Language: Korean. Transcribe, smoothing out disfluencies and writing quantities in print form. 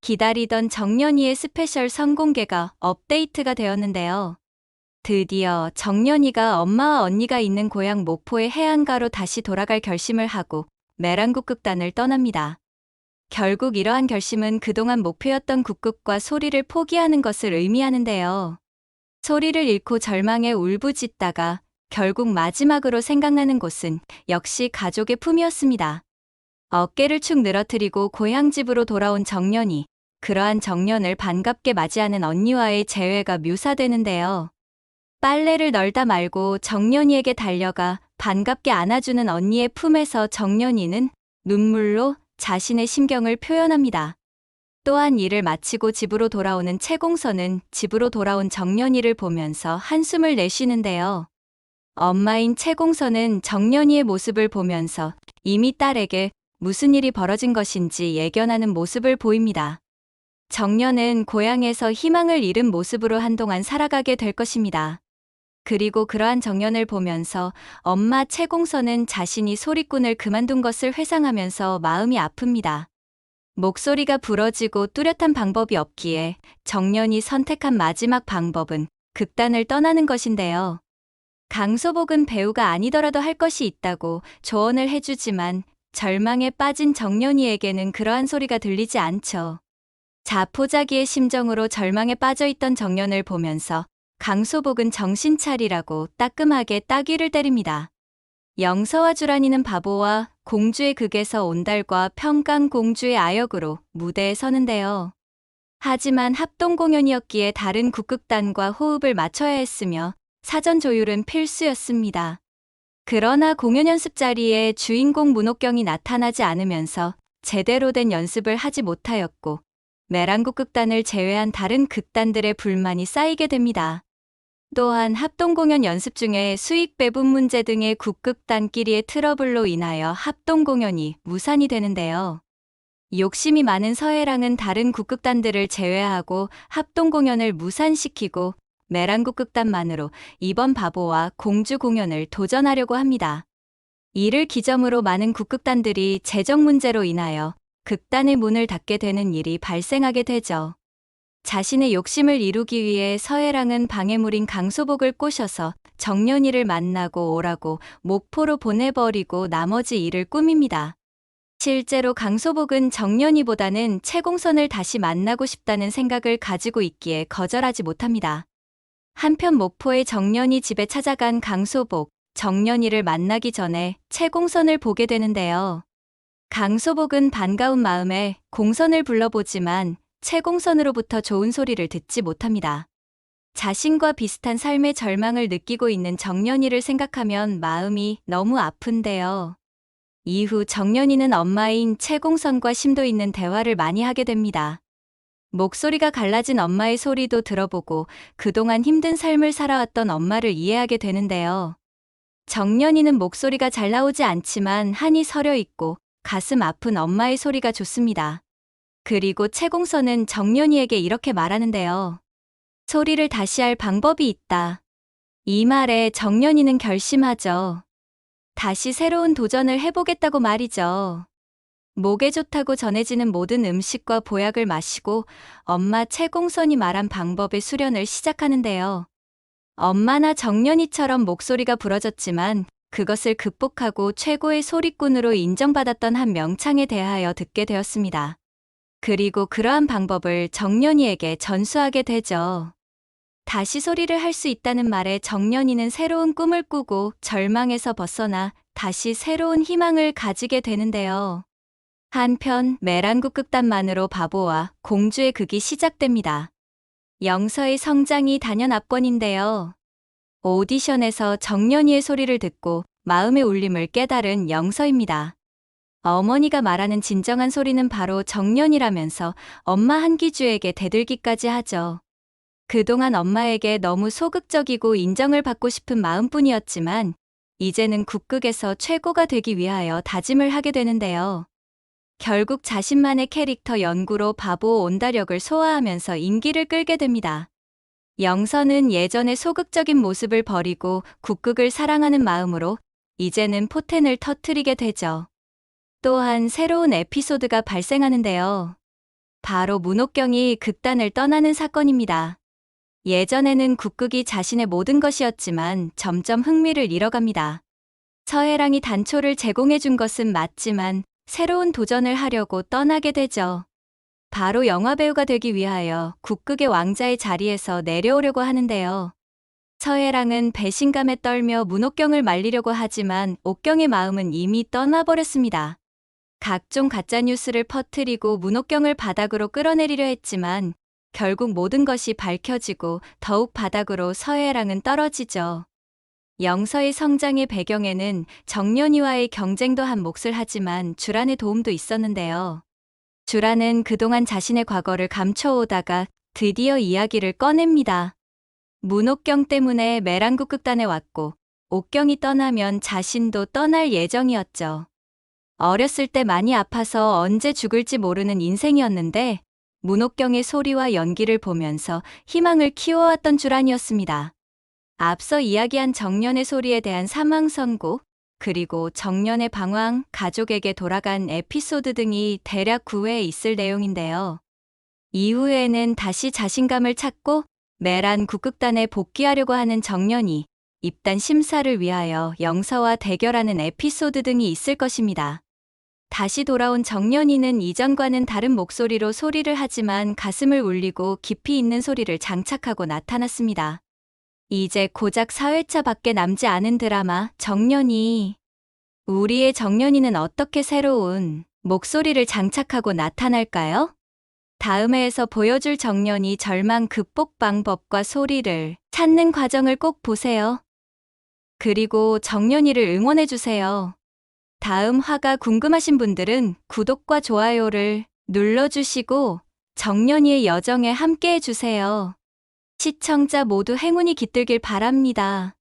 기다리던 정연이의 스페셜 선공개가 업데이트가 되었는데요. 드디어 정연이가 엄마와 언니가 있는 고향 목포의 해안가로 다시 돌아갈 결심을 하고 메랑국 극단을 떠납니다. 결국 이러한 결심은 그동안 목표였던 국극과 소리를 포기하는 것을 의미하는데요. 소리를 잃고 절망에 울부짖다가 결국 마지막으로 생각나는 곳은 역시 가족의 품이었습니다. 어깨를 축 늘어뜨리고 고향집으로 돌아온 정연이, 그러한 정연을 반갑게 맞이하는 언니와의 재회가 묘사되는데요. 빨래를 널다 말고 정연이에게 달려가 반갑게 안아주는 언니의 품에서 정연이는 눈물로 자신의 심경을 표현합니다. 또한 일을 마치고 집으로 돌아오는 채공선은 집으로 돌아온 정연이를 보면서 한숨을 내쉬는데요. 엄마인 채공선은 정연이의 모습을 보면서 이미 딸에게 무슨 일이 벌어진 것인지 예견하는 모습을 보입니다. 정연은 고향에서 희망을 잃은 모습으로 한동안 살아가게 될 것입니다. 그리고 그러한 정연을 보면서 엄마 채공선은 자신이 소리꾼을 그만둔 것을 회상하면서 마음이 아픕니다. 목소리가 부러지고 뚜렷한 방법이 없기에 정연이 선택한 마지막 방법은 극단을 떠나는 것인데요. 강소복은 배우가 아니더라도 할 것이 있다고 조언을 해주지만 절망에 빠진 정연이에게는 그러한 소리가 들리지 않죠. 자포자기의 심정으로 절망에 빠져있던 정연을 보면서 강소복은 정신 차리라고 따끔하게 따귀를 때립니다. 영서와 주란이는 바보와 공주의 극에서 온달과 평강공주의 아역으로 무대에 서는데요. 하지만 합동공연이었기에 다른 국극단과 호흡을 맞춰야 했으며 사전 조율은 필수였습니다. 그러나 공연 연습 자리에 주인공 문옥경이 나타나지 않으면서 제대로 된 연습을 하지 못하였고 메랑국 극단을 제외한 다른 극단들의 불만이 쌓이게 됩니다. 또한 합동공연 연습 중에 수익 배분 문제 등의 국극단끼리의 트러블로 인하여 합동공연이 무산이 되는데요. 욕심이 많은 서해랑은 다른 국극단들을 제외하고 합동공연을 무산시키고 메랑국 극단만으로 이번 바보와 공주 공연을 도전하려고 합니다. 이를 기점으로 많은 국극단들이 재정 문제로 인하여 극단의 문을 닫게 되는 일이 발생하게 되죠. 자신의 욕심을 이루기 위해 서해랑은 방해물인 강소복을 꼬셔서 정연이를 만나고 오라고 목포로 보내버리고 나머지 일을 꾸밉니다. 실제로 강소복은 정연이보다는 채공선을 다시 만나고 싶다는 생각을 가지고 있기에 거절하지 못합니다. 한편 목포의 정연이 집에 찾아간 강소복, 정연이를 만나기 전에 채공선을 보게 되는데요. 강소복은 반가운 마음에 공선을 불러보지만 채공선으로부터 좋은 소리를 듣지 못합니다. 자신과 비슷한 삶의 절망을 느끼고 있는 정연이를 생각하면 마음이 너무 아픈데요. 이후 정연이는 엄마인 채공선과 심도 있는 대화를 많이 하게 됩니다. 목소리가 갈라진 엄마의 소리도 들어보고 그동안 힘든 삶을 살아왔던 엄마를 이해하게 되는데요. 정연이는 목소리가 잘 나오지 않지만 한이 서려 있고 가슴 아픈 엄마의 소리가 좋습니다. 그리고 채공선은 정연이에게 이렇게 말하는데요. 소리를 다시 할 방법이 있다. 이 말에 정연이는 결심하죠. 다시 새로운 도전을 해보겠다고 말이죠. 목에 좋다고 전해지는 모든 음식과 보약을 마시고 엄마 채공선이 말한 방법의 수련을 시작하는데요. 엄마나 정연이처럼 목소리가 부러졌지만 그것을 극복하고 최고의 소리꾼으로 인정받았던 한 명창에 대하여 듣게 되었습니다. 그리고 그러한 방법을 정연이에게 전수하게 되죠. 다시 소리를 할 수 있다는 말에 정연이는 새로운 꿈을 꾸고 절망에서 벗어나 다시 새로운 희망을 가지게 되는데요. 한편 메랑국 극단만으로 바보와 공주의 극이 시작됩니다. 영서의 성장이 단연 압권인데요. 오디션에서 정연이의 소리를 듣고 마음의 울림을 깨달은 영서입니다. 어머니가 말하는 진정한 소리는 바로 정연이라면서 엄마 한기주에게 대들기까지 하죠. 그동안 엄마에게 너무 소극적이고 인정을 받고 싶은 마음뿐이었지만 이제는 국극에서 최고가 되기 위하여 다짐을 하게 되는데요. 결국 자신만의 캐릭터 연구로 바보 온다력을 소화하면서 인기를 끌게 됩니다. 영서는 예전의 소극적인 모습을 버리고 국극을 사랑하는 마음으로 이제는 포텐을 터뜨리게 되죠. 또한 새로운 에피소드가 발생하는데요. 바로 문옥경이 극단을 떠나는 사건입니다. 예전에는 국극이 자신의 모든 것이었지만 점점 흥미를 잃어갑니다. 서해랑이 단초를 제공해준 것은 맞지만 새로운 도전을 하려고 떠나게 되죠. 바로 영화배우가 되기 위하여 국극의 왕자의 자리에서 내려오려고 하는데요. 서해랑은 배신감에 떨며 문옥경을 말리려고 하지만 옥경의 마음은 이미 떠나버렸습니다. 각종 가짜뉴스를 퍼뜨리고 문옥경을 바닥으로 끌어내리려 했지만 결국 모든 것이 밝혀지고 더욱 바닥으로 서해랑은 떨어지죠. 영서의 성장의 배경에는 정년이와의 경쟁도 한 몫을 하지만 주란의 도움도 있었는데요. 주란은 그동안 자신의 과거를 감춰오다가 드디어 이야기를 꺼냅니다. 문옥경 때문에 매랑국극단에 왔고 옥경이 떠나면 자신도 떠날 예정이었죠. 어렸을 때 많이 아파서 언제 죽을지 모르는 인생이었는데 문옥경의 소리와 연기를 보면서 희망을 키워왔던 주란이었습니다. 앞서 이야기한 정년의 소리에 대한 사망 선고, 그리고 정년의 방황, 가족에게 돌아간 에피소드 등이 대략 9회에 있을 내용인데요. 이후에는 다시 자신감을 찾고 메란 국극단에 복귀하려고 하는 정년이 입단 심사를 위하여 영서와 대결하는 에피소드 등이 있을 것입니다. 다시 돌아온 정년이는 이전과는 다른 목소리로 소리를 하지만 가슴을 울리고 깊이 있는 소리를 장착하고 나타났습니다. 이제 고작 4회차 밖에 남지 않은 드라마 정년이. 우리의 정년이는 어떻게 새로운 목소리를 장착하고 나타날까요? 다음 회에서 보여줄 정년이 절망 극복 방법과 소리를 찾는 과정을 꼭 보세요. 그리고 정년이를 응원해주세요. 다음 화가 궁금하신 분들은 구독과 좋아요를 눌러주시고 정년이의 여정에 함께해주세요. 시청자 모두 행운이 깃들길 바랍니다.